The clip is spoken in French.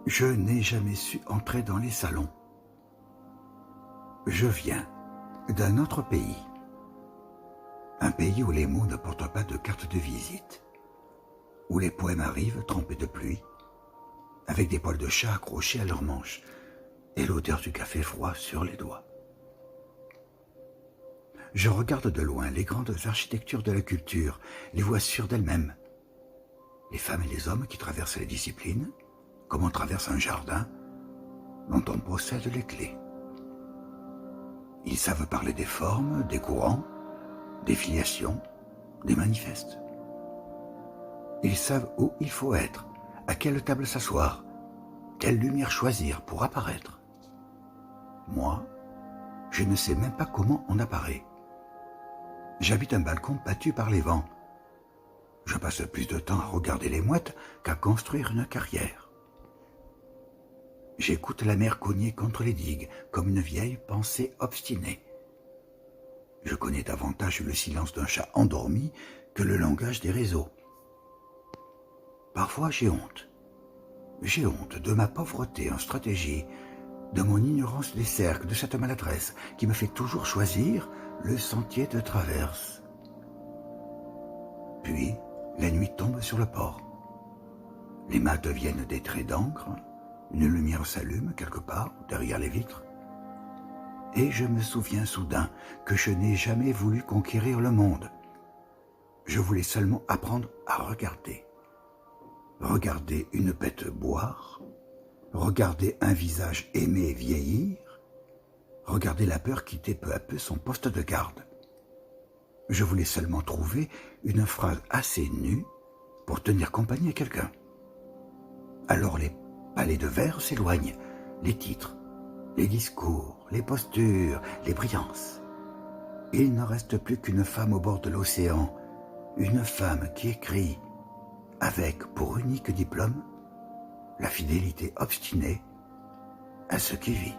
Je n'ai jamais su entrer dans les salons. Je viens d'un autre pays. Un pays où les mots ne portent pas de carte de visite. Où les poèmes arrivent trempés de pluie, avec des poils de chat accrochés à leurs manches et l'odeur du café froid sur les doigts. Je regarde de loin les grandes architectures de la culture, les vois sûres d'elles-mêmes. Les femmes et les hommes qui traversent les disciplines, comme on traverse un jardin dont on possède les clés. Ils savent parler des formes, des courants, des filiations, des manifestes. Ils savent où il faut être, à quelle table s'asseoir, quelle lumière choisir pour apparaître. Moi, je ne sais même pas comment on apparaît. J'habite un balcon battu par les vents. Je passe plus de temps à regarder les mouettes qu'à construire une carrière. J'écoute la mer cogner contre les digues comme une vieille pensée obstinée. Je connais davantage le silence d'un chat endormi que le langage des réseaux. Parfois j'ai honte. J'ai honte de ma pauvreté en stratégie, de mon ignorance des cercles, de cette maladresse qui me fait toujours choisir le sentier de traverse. Puis, la nuit tombe sur le port. Les mâts deviennent des traits d'encre, une lumière s'allume quelque part derrière les vitres. Et je me souviens soudain que je n'ai jamais voulu conquérir le monde. Je voulais seulement apprendre à regarder. Regarder une bête boire, regarder un visage aimé vieillir, regarder la peur quitter peu à peu son poste de garde. Je voulais seulement trouver une phrase assez nue pour tenir compagnie à quelqu'un. Alors les palais de verre s'éloignent, les titres, les discours, les postures, les brillances. Il ne reste plus qu'une femme au bord de l'océan, une femme qui écrit, avec pour unique diplôme la fidélité obstinée à ce qui vit.